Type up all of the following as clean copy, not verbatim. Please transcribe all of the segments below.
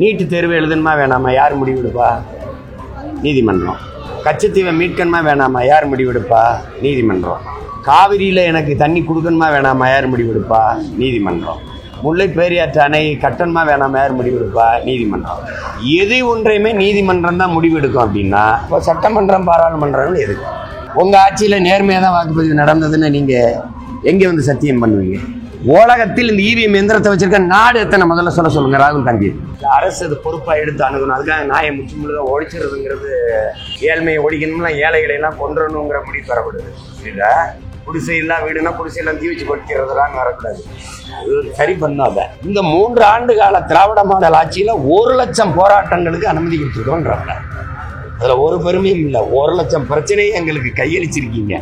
நீட்டு தேர்வு எழுதணுமா வேணாமா யார் முடிவெடுப்பா? நீதிமன்றம். கச்சத்தீவை மீட்கணுமா வேணாமா யார் முடிவெடுப்பா? நீதிமன்றம். காவிரியில் எனக்கு தண்ணி கொடுக்கணுமா வேணாமா யார் முடிவெடுப்பா? நீதிமன்றம். முல்லை பெரியாற்று அணை கட்டணுமா வேணாமா யார் முடிவெடுப்பா? நீதிமன்றம். எது ஒன்றையுமே நீதிமன்றம் தான் முடிவெடுக்கும். அப்படின்னா இப்போ சட்டமன்றம் பாராளுமன்றங்கள் எதுக்கு? உங்கள் ஆட்சியில் நேர்மையாக தான் வாக்குப்பதிவு நடந்ததுன்னு நீங்கள் எங்கே வந்து சத்தியம் பண்ணுவீங்க? உலகத்தில் இந்த இவிஎம் எந்திரத்தை வச்சிருக்க நாடு எத்தனை முதல்ல சொல்லுங்க ராகுல் காந்தி. அரசு அது பொறுப்பாக எடுத்து அணுகணும். அதுக்காக நாயை முச்சு முழுதாக ஒழிச்சிருதுங்கிறது, ஏழ்மையை ஒழிக்கணும்னா ஏழைகளை எல்லாம் கொன்றணுங்கிற முடிவு பெறப்படுது. இல்லை குடிசை இல்லா வீடுனா குடிசையெல்லாம் தீ வச்சு கொட்டிக்கிறதுலான்னு வரக்கூடாது. அது சரி பண்ணாத. இந்த 3 ஆண்டு கால திராவிட மாடல் ஆட்சியில் 1 லட்சம் போராட்டங்களுக்கு அனுமதி கொடுத்துருக்கோன்றாங்க. அதில் ஒரு பெருமையும் இல்லை. 1 லட்சம் பிரச்சனையை எங்களுக்கு கையளிச்சிருக்கீங்க.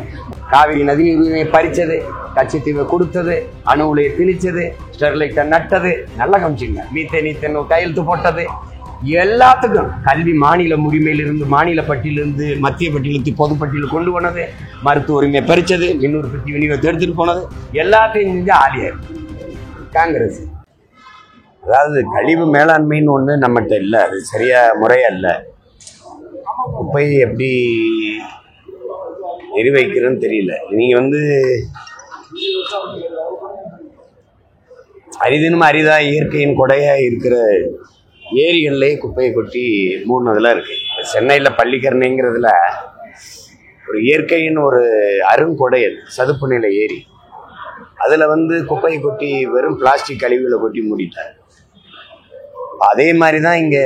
காவிரி நதிநீர் உரிமையை பறிச்சது, கச்சத்தீவை கொடுத்தது, அணு உலையை திணிச்சது, ஸ்டெர்லைட்டை நட்டது, நல்லா கவனிச்சிங்க. மீத்தேன் கையெழுத்து போட்டது, எல்லாத்துக்கும் கல்வி மாநில உரிமையிலிருந்து மாநில பட்டியலிருந்து மத்திய பட்டியலுக்கு பொது பட்டியல் கொண்டு போனது, மருத்துவ உரிமையை பறிச்சது, இன்னொரு பட்டி விநியோகத்தை எடுத்துகிட்டு போனது, எல்லாத்தையும் செஞ்சு ஆலியார் காங்கிரஸ். அதாவது கழிவு மேலாண்மைன்னு ஒன்று நம்மகிட்ட இல்லை. அது சரியாக முறையாக இல்லை. குப்பை எப்படி நிர்வகிக்கிறதுன்னு தெரியல. நீங்கள் வந்து அரிதினும் அரிதா இயற்கையின் கொடையாக இருக்கிற ஏரிகள்லேயே குப்பையை கொட்டி மூடினதெல்லாம் இருக்குது. சென்னையில் பள்ளிக்கரணைங்கிறதுல ஒரு இயற்கையின் ஒரு அருங்கொடை, அது சதுப்பு நிலை ஏரி. அதில் வந்து குப்பையை கொட்டி வெறும் பிளாஸ்டிக் கழிவுகளை கொட்டி மூடிட்டார். அதே மாதிரி தான் இங்கே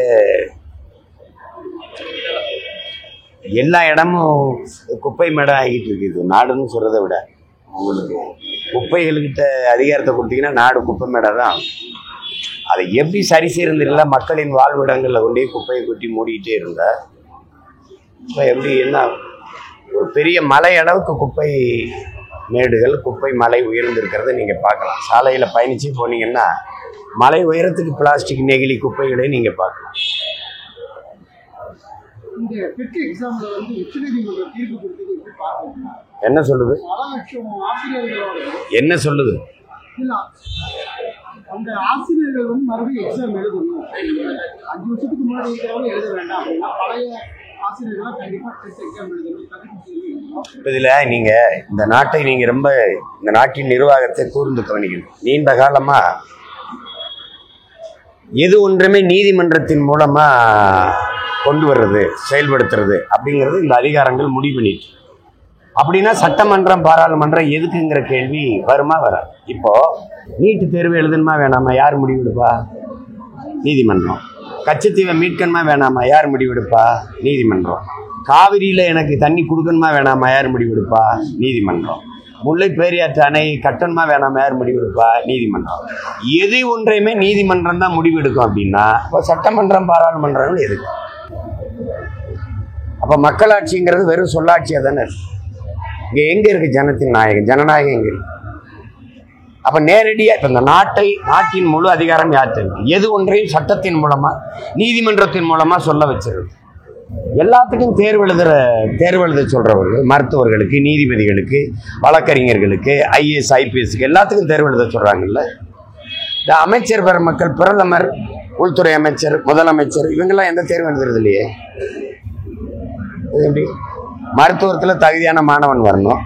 எல்லா இடமும் குப்பை மேடம் ஆகிட்டு இருக்குது. நாடுன்னு சொல்கிறத விட உங்களுக்கு குப்பைகள்கிட்ட அதிகாரத்தை கொடுத்தீங்கன்னா நாடு குப்பை மேடம் தான். அதை எப்படி சரி செய்யறதில்ல? மக்களின் வாழ்விடங்களில் கொண்டே குப்பையை கொட்டி மூடிக்கிட்டே இருந்தா இப்போ எப்படி என்ன? ஒரு பெரிய மலை அளவுக்கு குப்பை மேடுகள், குப்பை மலை உயர்ந்திருக்கிறத நீங்கள் பார்க்கலாம். சாலையில் பயணித்து போனீங்கன்னா மலை உயரத்துக்கு பிளாஸ்டிக் நெகிழி குப்பைகளை நீங்கள் பார்க்கலாம். என்ன சொல்லுது? என்ன சொல்லுது? அந்த ஆசிரியர்கள் வந்து மறுபடியும் எக்ஸாம் எழுதணும். 5 வருஷத்துக்கு முன்னாடி இருக்கிறவங்க எழுத வேண்டாம் அப்படின்னா பழைய ஆசிரியர்கள் கண்டிப்பாக டெஸ்ட் எக்ஸாம் எழுதணும். இதில் நீங்கள் இந்த நாட்டை நீங்கள் ரொம்ப இந்த நாட்டின் நிர்வாகத்தை கூர்ந்து கவனிக்கணும். நீண்ட காலமாக எது ஒன்றுமே நீதிமன்றத்தின் மூலமாக கொண்டு வர்றது, செயல்படுத்துறது அப்படிங்கிறது இந்த அதிகாரங்கள் முடிவு பண்ணிட்டு. அப்படின்னா சட்டமன்றம் பாராளுமன்றம் எதுக்குங்கிற கேள்வி வருமா வராது. இப்போ நீட்டு தேர்வு எழுதணுமா வேணாமா யார் முடிவெடுப்பா? நீதிமன்றம். கச்சத்தீவை மீட்கணுமா வேணாமா யார் முடிவெடுப்பா? நீதிமன்றம். காவிரியில் எனக்கு தண்ணி கொடுக்கணுமா வேணாமா யார் முடிவெடுப்பா? நீதிமன்றம். முல்லை பெரியாற்று அணை கட்டணுமா வேணாமா யார் முடிவெடுப்பா? நீதிமன்றம். எது ஒன்றையுமே நீதிமன்றம் தான் முடிவெடுக்கும். அப்படின்னா இப்போ சட்டமன்றம் பாராளுமன்றங்கள் எதுக்கு? அப்போ மக்களாட்சிங்கிறது வெறும் சொல்லாட்சியாக தானே இருக்கு. இங்கே எங்கே இருக்குது ஜனத்தின் நாயகம்? ஜனநாயகம் எங்கே இருக்கு? அப்போ நேரடியாக இப்போ இந்த நாட்டின் முழு அதிகாரம் யார்கிட்ட இருக்கு? எது ஒன்றையும் சட்டத்தின் மூலமாக நீதிமன்றத்தின் மூலமாக சொல்ல வச்சிருக்கு. எல்லாத்துக்கும் தேர்வு எழுத சொல்கிறவர்கள், மருத்துவர்களுக்கு, நீதிபதிகளுக்கு, வழக்கறிஞர்களுக்கு, ஐஏஎஸ் ஐபிஎஸ்க்கு எல்லாத்துக்கும் தேர்வு எழுத சொல்கிறாங்கல்ல. இந்த அமைச்சர் பெருமக்கள், பிரதமர், உள்துறை அமைச்சர், முதலமைச்சர் இவங்கெல்லாம் எந்த தேர்வு எழுதுறது இல்லையே. எப்படி? மருத்துவத்தில் தகுதியான மாணவன் வரணும்,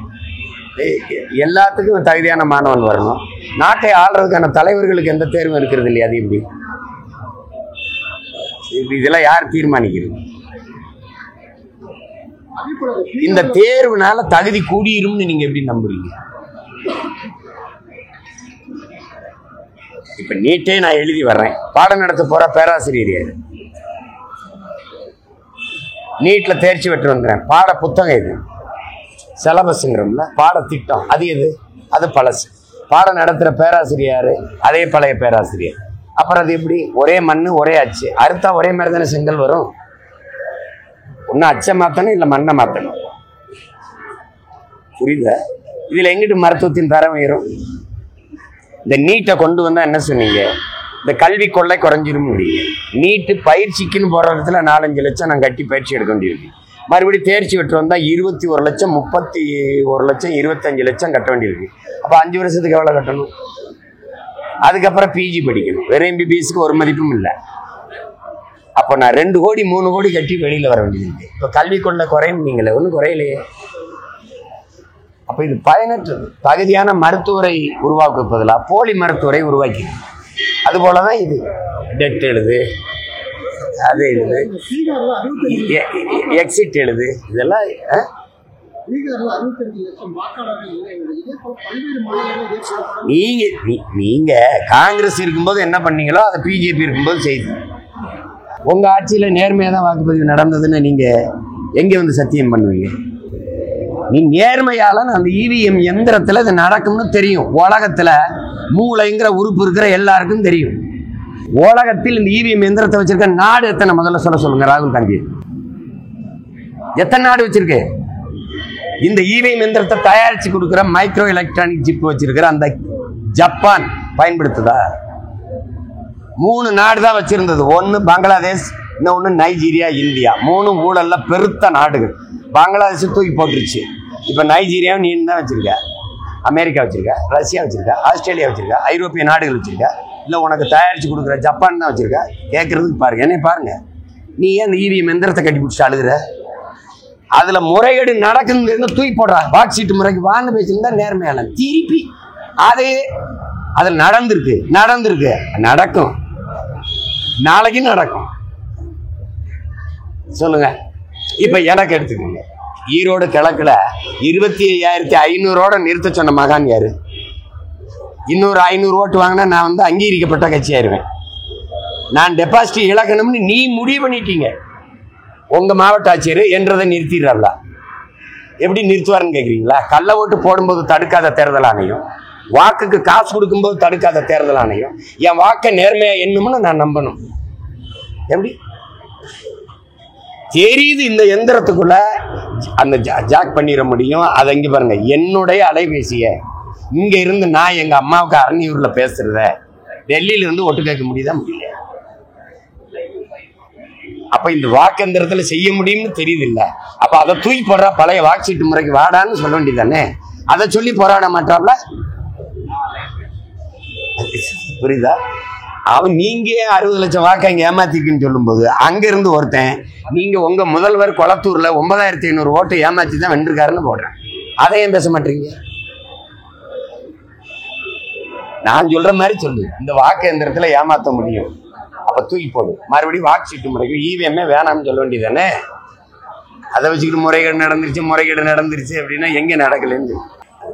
எல்லாத்துக்கும் தகுதியான மாணவன் வரணும். நாட்டை ஆள்றதுக்கான தலைவர்களுக்கு எந்த தேர்வும் இருக்கிறது இல்லையா? அது எப்படி? இதெல்லாம் யார் தீர்மானிக்கிறது? இந்த தேர்வுனால தகுதி கூடிரும்னு நீங்க எப்படி நம்புறீங்க? இப்ப நீட்டே நான் எழுதி வர்றேன், பாடம் நடத்த போற பேராசிரியர் யாரு? நீட்ல தேர்ச்சி பெற்று வந்துறேன். பாட புத்தகம் எது? சிலபஸ்ங்கிறோம்ல, பாடத்திட்டம் அது எது? அது பழசு. பாடம் நடத்துகிற பேராசிரியர் அதே பழைய பேராசிரியர். அப்புறம் அது எப்படி? ஒரே மண் ஒரே அச்சு, அறுத்தா ஒரே மாதிரி தானே செங்கல் வரும். ஒன்று அச்சை மாற்றணும், இல்லை மண்ணை மாற்றணும். புரியுதா? இதில் எங்கிட்டு மருத்துவத்தின் தரம் உயரும்? இந்த நீட்டை கொண்டு வந்தால் என்ன சொன்னீங்க? இந்த கல்வி கொள்ளை குறைஞ்சிரும். நீட்டு பயிற்சிக்குன்னு போகிற இடத்துல 4-5 லட்சம் நான் கட்டி பயிற்சி எடுக்க வேண்டியிருக்கு. மறுபடியும் தேர்ச்சி பெற்று வந்தால் 21 லட்சம், 31 லட்சம், 25 லட்சம் கட்ட வேண்டியிருக்கு. அப்போ 5 வருஷத்துக்கு எவ்வளோ கட்டணும்? அதுக்கப்புறம் பிஜி படிக்கணும். வெறும் எம்பிபிஎஸ்க்கு ஒரு மதிப்பும் இல்லை. அப்போ நான் 2 கோடி 3 கோடி கட்டி வெளியில் வர வேண்டியது. இப்போ கல்வி கொள்ள குறையும் நீங்களே, ஒன்றும் குறையிலையே. அப்போ இது பயனற்றது. தகுதியான மருத்துவரை உருவாக்க பதிலாக போலி மருத்துவரை உருவாக்கி, அதுபோல தான் இது. டெட் எழுது, அது எழுது, எக்ஸிட் எழுது, இதெல்லாம் நீங்க காங்கிரஸ் இருக்கும்போது என்ன பண்ணீங்களோ அதை பிஜேபி இருக்கும்போது செய்து. உங்க ஆட்சியில நேர்மையா தான் வாக்குப்பதிவு நடந்ததுன்னு நீங்க எங்க வந்து சத்தியம் பண்ணுவீங்க? நீ நேர்மையால அந்த இவிஎம் எந்திரத்துல இது நடக்கும்னு தெரியும். உலகத்துல மூளைங்கிற உறுப்பு இருக்கிற எல்லாருக்கும் தெரியும். உலகத்தில் இந்த இவிஎம் எந்திரத்தை வச்சிருக்க நாடு எத்தனை முதல்ல சொல்லுங்க ராகுல் காந்தி. எத்தனை நாடு வச்சிருக்கு? இந்த இவிஎம் எந்திரத்தை தயாரிச்சு கொடுக்குற மைக்ரோ எலக்ட்ரானிக் சிப் வச்சிருக்கிற அந்த ஜப்பான் பயன்படுத்துதா? 3 நாடு தான் வச்சிருந்தது. ஒன்னு பங்களாதேஷ், இன்னொன்னு நைஜீரியா, இந்தியா. 3 ஊழல்ல பெருத்த நாடுகள். பங்களாதேஷ் தூக்கி போட்டுருச்சு. இப்ப நைஜீரியாவும் நீ தான் வச்சிருக்க, அமெரிக்கா வச்சிருக்க, ரஷ்யா வச்சிருக்க, ஆஸ்திரேலியா வச்சிருக்க, ஐரோப்பிய நாடுகள் வச்சிருக்க, இல்ல உனக்கு தயாரிச்சு கொடுக்குற ஜப்பான் தான் வச்சிருக்க. கேட்கறதுக்கு பாருங்க, என்ன பாருங்க. நீ ஏன் அந்த இவிஎம் எந்திரத்தை கட்டி பிடிச்சிட்டு அழுகுற? அதுல முறைகேடு நடக்குன்னு தூக்கி போடுறா. வாக்கு சீட்டு முறைக்கு வான்னு பேசியிருந்தா நேர்மையால திருப்பி அது அதுல நடந்திருக்கு, நடக்கும், நாளைக்கு நடக்கும். சொல்லுங்க. இப்ப எனக்கு எடுத்துக்கோங்க, ஈரோடு கிழக்குல 25,500 நிறுத்த சொன்ன மகான் யாரு? இன்னொரு 500 ஓட்டு வாங்கினா நான் வந்து அங்கீகரிக்கப்பட்ட கட்சியாயிருவேன். நான் டெபாசிட் இழக்கணும்னு நீ முடிவு பண்ணிட்டீங்க. உங்க மாவட்ட ஆட்சியர் என்றதை நிறுத்திடுறாங்களா? எப்படி நிறுத்துவாருன்னு கேட்குறீங்களா? கள்ள ஓட்டு போடும்போது தடுக்காத தேர்தல் ஆணையம், வாக்குக்கு காசு கொடுக்கும்போது தடுக்காத தேர்தல் ஆணையம், என் வாக்கை நேர்மையா எண்ணும்னு நான் நம்பணும். எப்படி தெரியுது? இந்த எந்திரத்துக்குள்ள அந்த ஜாக் பண்ணிட முடியும். அதை இங்க பாருங்க, என்னுடைய அலைபேசிய இங்க இருந்து நான் எங்க அம்மாவுக்கு அரணியூர்ல பேசுறத டெல்லியில இருந்து ஒட்டு கேட்க முடியுதா? முடியல. அப்ப இந்த வாக்கெந்திரத்துல செய்ய முடியும்னு தெரியுது இல்ல? அப்ப அதை தூக்கி போடுறா. பழைய வாக்குச்சீட்டு முறைக்கு வாடான்னு சொல்ல வேண்டியதானே? அதை சொல்லி போராட மாட்டாப்ல. புரியுதா? அவன் நீங்க 60 லட்சம் வாக்கு அங்க ஏமாத்திருக்குன்னு சொல்லும் போது அங்க இருந்து ஒருத்தன் நீங்க உங்க முதல்வர் கொளத்தூர்ல 9,500 ஓட்டு ஏமாத்தி தான் வென்றிருக்காருன்னு போடுறேன். அதை ஏன் பேச மாட்டீங்க? நான் சொல்ற மாதிரி சொல்லு. இந்த வாக்கு எந்திரத்துல ஏமாத்த முடியும், அப்ப தூக்கி போடு. மறுபடியும் வாக்கு சீட்டு முறைக்கு இவிஎம்ஏ வேணாம்னு சொல்ல வேண்டியதானே? அதை வச்சுக்கிட்டு முறைகேடு நடந்துருச்சு அப்படின்னா எங்க நடக்கலன்னு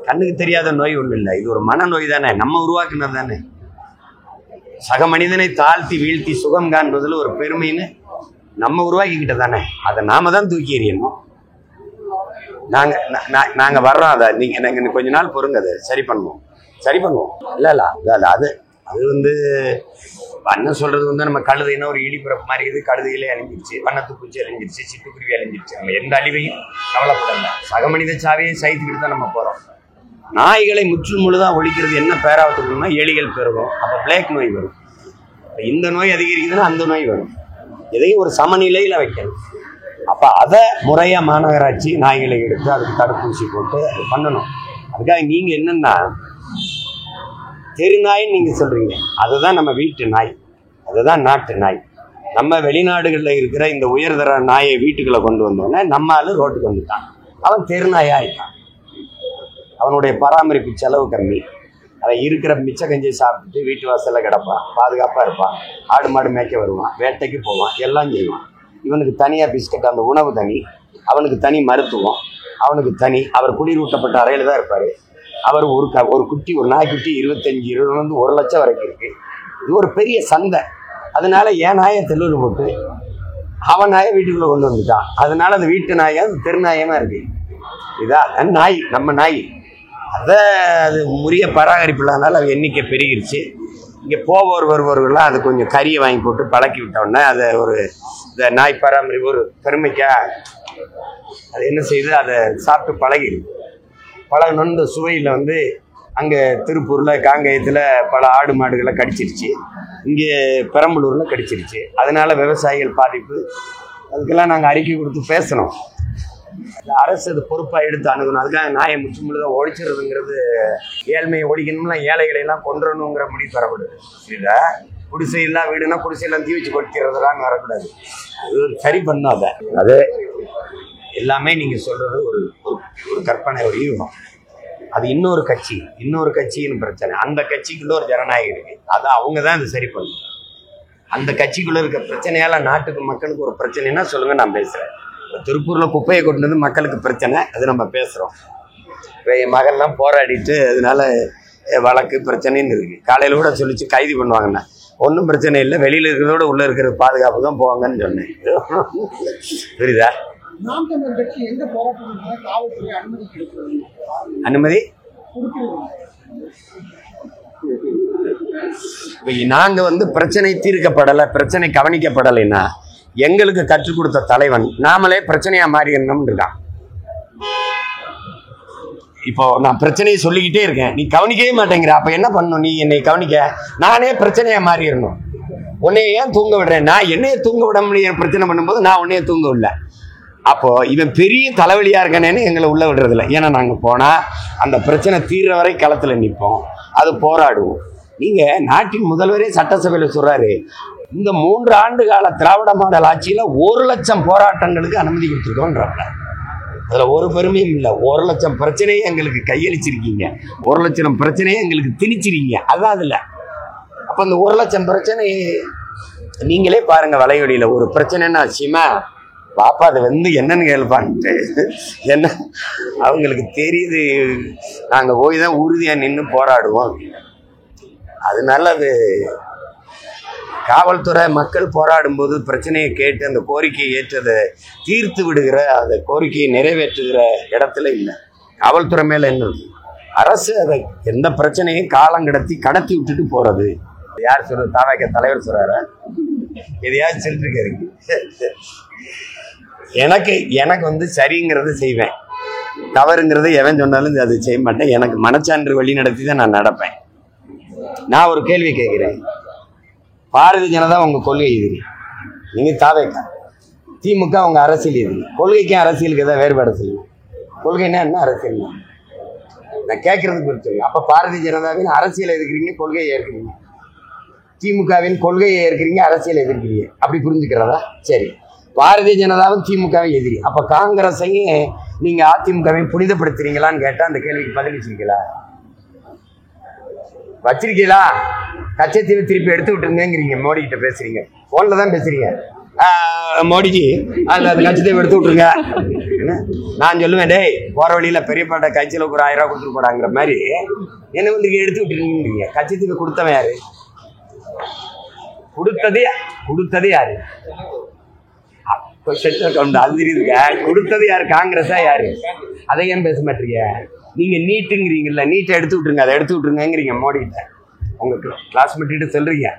கண்ணுக்கு தெரியாத நோய் ஒண்ணு இல்லை. இது ஒரு மனநோய் தானே, நம்ம உருவாக்குனது தானே. சக மனிதனை தாழ்த்தி வீழ்த்தி சுகம் காண்பதில் ஒரு பெருமைன்னு நம்ம உருவாக்கிக்கிட்ட தானே. அதை நாம தான் தூக்கி எறியணும். நாங்க வர்றோம். அதை நீங்க கொஞ்ச நாள் பொறுங்க, அதை சரி பண்ணுவோம். இல்ல அது வந்து வண்ணம் சொல்றது வந்து நம்ம கழுதைன்னா ஒரு இடிப்பிறப்பு மாதிரி. இது கழுதையிலே அழிஞ்சிருச்சு, வண்ணத்து பூச்சி அழிஞ்சிருச்சு, சிட்டுக்குருவி அழிஞ்சிருச்சு. நம்ம எந்த அழிவையும் கவலைப்படல. சக மனித சாவையை சைத்துக்கிட்டு தான் நம்ம போறோம். நாய்களை முழுதான் ஒழிக்கிறது என்ன பேராவத்துக்குன்னா எலிகள் பெருகும், அப்ப பிளேக் நோய் வரும். இந்த நோய் அதிகரிக்குதுன்னா அந்த நோய் வரும். எதையும் ஒரு சமநிலையில வைக்கணும். அப்ப அதை முறையா மாநகராட்சி நாய்களை எடுத்து அதுக்கு தடுப்பூசி போட்டு அது பண்ணணும். அதுக்காக நீங்க என்னன்னா தெருநாய்ன்னு நீங்க சொல்றீங்க. அதுதான் நம்ம வீட்டு நாய், அதுதான் நாட்டு நாய். நம்ம வெளிநாடுகள்ல இருக்கிற இந்த உயர்தர நாயை வீட்டுக்குள்ள கொண்டு வந்தோடனே நம்ம ஆளு ரோட்டுக்கு வந்துட்டான். அவன் தெருநாயா ஆயிட்டான். அவனுடைய பராமரிப்பு செலவு கம்மி. அவன் இருக்கிற மிச்ச கஞ்சியை சாப்பிட்டுட்டு வீட்டு வாசல்ல கிடப்பான், பாதுகாப்பா இருப்பான். ஆடு மாடு மேய்க்க வருவான், வேட்டைக்கு போவான், எல்லாம் செய்வான். இவனுக்கு தனியா பிஸ்கட், அந்த உணவு தனி, அவனுக்கு தனி மருத்துவம், அவனுக்கு தனி. அவர் குளிரூட்டப்பட்ட அறையில தான் இருப்பாரு. அவர் ஒரு குட்டி, ஒரு நாய்க்குட்டி 25,000 1 லட்சம் வரைக்கும் இருக்கு. இது ஒரு பெரிய சந்தை. அதனால என் நாயை தெல்லூர் போட்டு அவன் நாயை வீட்டுக்குள்ள கொண்டு வந்துட்டான். அதனால அந்த வீட்டு நாயா அது தெருநாயமா இருக்கு. இதான் நாய், நம்ம நாய். அது உரிய பராமரிப்பு இல்லாதனால அது எண்ணிக்கை பெருகிருச்சு. இங்கே போவோர் வருபவர்கள்லாம் அது கொஞ்சம் கறியை வாங்கி போட்டு பழக்கி விட்டோன்னே அதை ஒரு இந்த நாய் பராமரிப்பு ஒரு பெருமைக்கா அது என்ன செய்யுது, அதை சாப்பிட்டு பழகணுன்னு இந்த சுவையில் வந்து அங்கே திருப்பூரில் காங்கேயத்தில் பல ஆடு மாடுகளை கடிச்சிருச்சு, இங்கே பெரம்பலூரில் கடிச்சிருச்சு. அதனால விவசாயிகள் பாதிப்பு. அதுக்கெல்லாம் நாங்கள் அறிக்கை கொடுத்து பேசணும். அரசு அது பொறுப்பாக எடுத்து அணுகணும். அதுக்காக நாயை முழுதாக ஒழிச்சிடுறதுங்கிறது ஏழ்மையை ஒழிக்கணும்னா ஏழைகளை எல்லாம் கொன்றணுங்கிற முடிவு பெறப்படுது. புரியுதா? குடிசையெல்லாம் வீடுனா குடிசையெல்லாம் தீ வச்சு கொளுத்திடுறதுலாம் வரக்கூடாது. அது ஒரு சரி பண்ணும். அது எல்லாமே நீங்கள் சொல்கிறது ஒரு ஒரு கற்பனை, ஒரு ஈகம். அது இன்னொரு கட்சியின் பிரச்சனை. அந்த கட்சிக்குள்ள ஒரு ஜனநாயகம் இருக்குது, அதை அவங்க தான் அது சரி பண்ணும். அந்த கட்சிக்குள்ளே இருக்க பிரச்சனையால் நாட்டுக்கு மக்களுக்கு ஒரு பிரச்சனைன்னா சொல்லுங்கள், நான் பேசுகிறேன். திருப்பூரில் குப்பையை கொண்டு வந்து மக்களுக்கு பிரச்சனை, அது நம்ம பேசுகிறோம். இப்போ என் மகன்லாம் போராடிட்டு அதனால வழக்கு பிரச்சனைன்னு இருக்குது. காலையில் கூட சொல்லிச்சு கைது பண்ணுவாங்கண்ணா. ஒன்றும் பிரச்சனை இல்லை, வெளியில் இருக்கிறதோட உள்ளே இருக்கிற பாதுகாப்பு தான் போவாங்கன்னு சொன்னேன். புரியுதா? நாம் தமிழர் கட்சி எந்த போராட்டம் காவல்துறை அனுமதி கிடைக்கிறது? அனுமதி நாங்கள் பிரச்சனை தீர்க்கப்படலை, பிரச்சனை கவனிக்கப்படலைன்னா எங்களுக்கு கற்றுக் கொடுத்த தலைவன் நாமளே பிரச்சனையா மாறிடணும்னு இருக்கான். இப்போ நான் பிரச்சனையை சொல்லிக்கிட்டே இருக்கேன், நீ கவனிக்கவே மாட்டேங்கிற. அப்ப என்ன பண்ணணும்? நீ என்னை கவனிக்க, நானே பிரச்சனையா மாறிடணும். உன்னைய ஏன் தூங்க விடுறேன்? நான் என்னைய தூங்க விட முடியும் பிரச்சனை பண்ணும்போது நான் உன்னைய தூங்க விடல. அப்போ இவன் பெரிய தலைவலியா இருக்கானேன்னு எங்களை உள்ள விடுறதில்ல. ஏன்னா நாங்க போனா அந்த பிரச்சனை தீர்ற வரை களத்துல நிற்போம், அது போராடுவோம். நீங்க நாட்டின் முதல்வரே சட்டசபையில சொல்றாரு, இந்த 3 ஆண்டு கால திராவிட மாடல் ஆட்சியில 1,00,000 போராட்டங்களுக்கு அனுமதி கொடுத்துருக்கோன்றாங்க. அதுல ஒரு பெருமையும் இல்லை. 1,00,000 பிரச்சனையை எங்களுக்கு கையளிச்சிருக்கீங்க, 1,00,000 பிரச்சனையை எங்களுக்கு திணிச்சிருக்கீங்க. அதான் அதுல. அப்ப இந்த 1,00,000 பிரச்சனை நீங்களே பாருங்க. வலையொலியில ஒரு பிரச்சனைன்னா சிமா பாப்பா அது என்னன்னு கேள்பான்ட்டு என்ன அவங்களுக்கு தெரியுது. நாங்க போய் தான் உறுதியா நின்று போராடுவோம். அதனால அது காவல்துறை மக்கள் போராடும் போது பிரச்சனையை கேட்டு அந்த கோரிக்கையை ஏற்றதை தீர்த்து விடுகிற, அந்த கோரிக்கையை நிறைவேற்றுகிற இடத்துல இல்லை. காவல்துறை மேல என்ன இருக்கு? அரசு அதை எந்த பிரச்சனையும் காலம் கடத்தி விட்டுட்டு போறது. யார் சொல்றது? தாவேக தலைவர் சொல்றாரு, எதையாவது சொல்லிருக்காரு. எனக்கு சரிங்கிறது செய்வேன், தவறுங்கிறது எவன் சொன்னாலும் அது செய்ய மாட்டேன். எனக்கு மனச்சான்று வழி நடத்தி தான் நான் நடப்பேன். நான் ஒரு கேள்வி கேட்கிறேன். பாரதிய ஜனதா உங்க கொள்கை எதிரி, நீங்க தாவேக. திமுக உங்க அரசியல் எதிரி. கொள்கைக்கும் அரசியலுக்கு ஏதாவது வேறுபாடு சொல்லுங்க. கொள்கைன்னா என்ன, அரசியல் நான் கேட்கறதுக்கு பொறுத்து. அப்ப பாரதிய ஜனதாவின் அரசியல் எதிர்க்கிறீங்க, கொள்கையை ஏற்கிறீங்க. திமுகவின் கொள்கையை ஏற்கிறீங்க, அரசியல் எதிர்க்கிறீங்க. அப்படி புரிஞ்சுக்கிறதா? சரி. பாரதிய ஜனதாவும் திமுகவை எதிரி. அப்ப காங்கிரஸையும் நீங்க அதிமுகவையும் புனிதப்படுத்துறீங்களான்னு கேட்டா அந்த கேள்விக்கு பதில் வச்சிருக்கீங்களா? கச்சத்தீவை திருப்பி எடுத்து விட்டுருங்கிறீங்க. மோடி கிட்ட பேசுறீங்க, போன்ல தான் பேசுறீங்க. மோடிஜி அந்த கச்சத்தீவை எடுத்து விட்டுருங்க. நான் சொல்லுவேன், டேய் போற வழியில பெரியப்பாட்ட கட்சியில் ஒரு 1000 ரூபா கொடுத்துட்டு போடாங்கிற மாதிரி என்ன எடுத்து விட்டுருங்க. கச்சத்தீவை கொடுத்தவன் யாரு? கொடுத்தது யாரு? அது தெரியுதுங்க. கொடுத்தது யாரு? காங்கிரஸா யாரு? அதை ஏன் பேச மாட்டீங்க? நீங்க நீட்டுங்கிறீங்கல்ல, நீட்டை எடுத்து விட்டுருங்க, அதை எடுத்து விட்டுருங்கிறீங்க மோடி கிட்ட. உங்க கிளாஸ்மேட்டு சொல்றீங்க.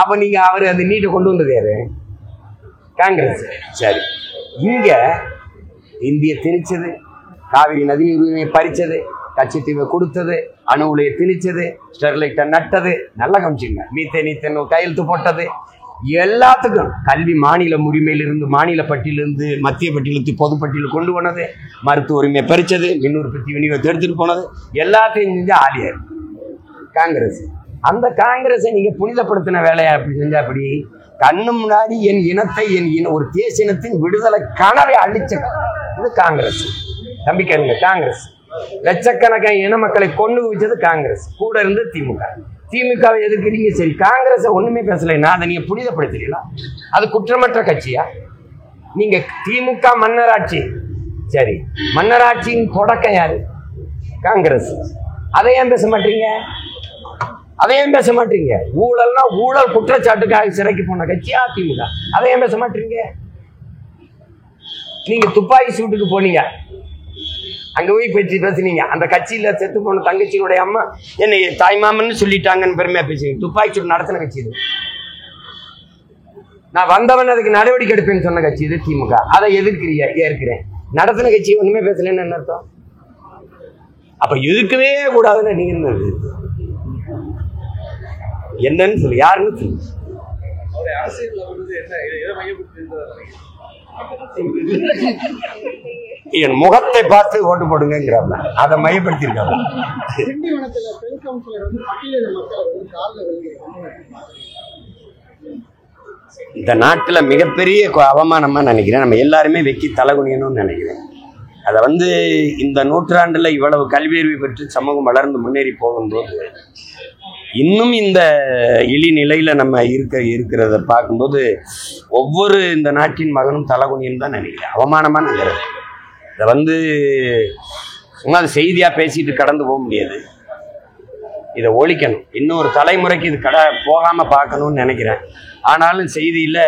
அப்ப நீங்க அவரு அந்த நீட்டை கொண்டு வந்தது யாரு? காங்கிரஸ். சரி, இங்க இந்திய திணிச்சது, காவிரி நதி உரிமையை பறிச்சது, கச்சத்தீவை கொடுத்தது, அணு உலையை திணிச்சது, ஸ்டெர்லைட்டை நட்டது, நல்லா கவனிச்சுங்க. மீத்தேன் கையெழுத்து போட்டது, எல்லாத்துக்கும் கல்வி மாநில உரிமையிலிருந்து, மாநில பட்டியலிருந்து மத்திய பட்டியலுக்கு பொது பட்டியல் கொண்டு போனது, மருத்துவ உரிமையை பறிச்சது, மின் உற்பத்தி விநியோகத்தை எடுத்துட்டு போனது, எல்லாத்தையும் செஞ்ச ஆலியார் காங்கிரஸ். அந்த காங்கிரஸை நீங்க புனிதப்படுத்தின வேலையா அப்படி செஞ்சா அப்படி கண்ணு முன்னாடி என் இனத்தை, ஒரு தேசிய இனத்தின் விடுதலை கனவை அழிச்ச இது காங்கிரஸ். நம்பிக்கைங்க. காங்கிரஸ் லட்சக்கணக்கான இன மக்களை கொண்டு வச்சது காங்கிரஸ். கூட இருந்து திமுகவை எதிர்க்கிறீங்க. சரி, காங்கிரஸை ஒண்ணுமே பேசலைன்னா அதை நீங்க புனிதப்படுத்துறீங்களா? அது குற்றமற்ற கட்சியா? நீங்க திமுக மன்னராட்சி. சரி, மன்னராட்சியின் தொடக்கம் யாரு? காங்கிரஸ். அதை ஏன் பேச மாட்டீங்க? ஊழல்னா ஊழல் குற்றச்சாட்டுக்காக சிறைக்கு போன கட்சி அதிமுக. அதை ஏன் பேச மாட்டீங்க? நீங்க துப்பாக்கி சூட்டுக்கு போனீங்க, அங்க போய் பேசுனீங்க. அந்த கட்சியில செத்து போன தங்கச்சியினுடைய அம்மா என்னை தாய்மாமன்னு சொல்லிட்டாங்கன்னு பெருமையா பேசுவீங்க. துப்பாக்கி சூடு நடத்தின கட்சி இது. நான் வந்தவன் அதுக்கு நடவடிக்கை எடுப்பேன்னு சொன்ன கட்சி இது திமுக. அதை ஏற்கிறேன். நடத்தின கட்சி ஒண்ணுமே பேசலன்னு என்ன அர்த்தம்? அப்ப எதுக்கவே கூடாதுன்னு நீங்க என்னன்னு சொல்லு, யாருன்னு சொல்லு. என் முகத்தை பார்த்து ஓட்டு போடுங்கிறாங்க, அதை மையப்படுத்திருக்காங்க. இந்த நாட்டில் மிகப்பெரிய அவமானமாக நினைக்கிறேன். நம்ம எல்லாருமே வெக்கி தலகுனியணும்னு நினைக்கிறேன். அதை வந்து இந்த நூற்றாண்டில் இவ்வளவு கல்வியறிவு பெற்று சமூகம் வளர்ந்து முன்னேறி போகும்போது இன்னும் இந்த இழிநிலையில் நம்ம இருக்கிறத பார்க்கும்போது ஒவ்வொரு இந்த நாட்டின் மகனும் தலகுனின்னு தான் நினைக்கிறேன். அவமானமாக நினைக்கிறேன். இதை வந்து சும்மா அது செய்தியாக பேசிட்டு கடந்து போக முடியாது. இதை ஒழிக்கணும். இன்னொரு தலைமுறைக்கு இது போகாமல் பார்க்கணும்னு நினைக்கிறேன். ஆனாலும் செய்தியில்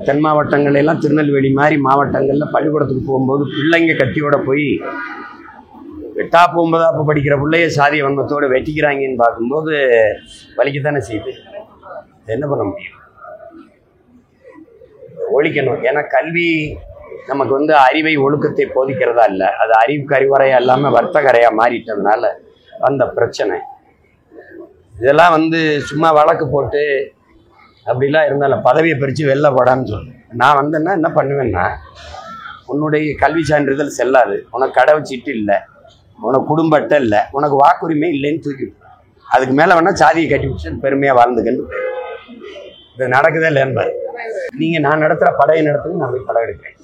தென் மாவட்டங்கள் எல்லாம் திருநெல்வேலி மாதிரி மாவட்டங்களில் பள்ளிக்கூடத்துக்கு போகும்போது பிள்ளைங்க கத்தியோட போய் 8ஆம் 9ஆம் படிக்கிற பிள்ளைய சாதிய வன்மத்தோடு வெட்டிக்கிறாங்கன்னு பார்க்கும்போது வலிக்கத்தானே செய்யுது. என்ன பண்ண முடியும்? ஒழிக்கணும். ஏன்னா கல்வி நமக்கு வந்து அறிவை ஒழுக்கத்தை போதிக்கிறதா இல்லை, அது அறிவுக்கு அறிவுரையாக இல்லாமல் வர்த்தகரையாக மாறிட்டதுனால அந்த பிரச்சனை. இதெல்லாம் வந்து சும்மா வழக்கு போட்டு அப்படிலாம் இருந்தாலும் பதவியை பிரித்து வெளில போடான்னு சொல்லு. நான் வந்தேன்னா என்ன பண்ணுவேன்னா, உன்னுடைய கல்வி சான்றிதழ் செல்லாது, உனக்கு கடவுச்சீட்டு இல்லை, உனக்கு குடும்ப அட்டை இல்லை, உனக்கு வாக்குரிமை இல்லைன்னு தூக்கி. அதுக்கு மேலே வேணால் சாதியை கட்டி வச்சு பெருமையாக வாழ்ந்துக்கன்னு. இது நடக்குதே இல்லைன்னு பாரு. நீங்கள் நான் நடத்துகிற படையை நடத்துன்னு நான் போய் படம் எடுக்கிறேன்.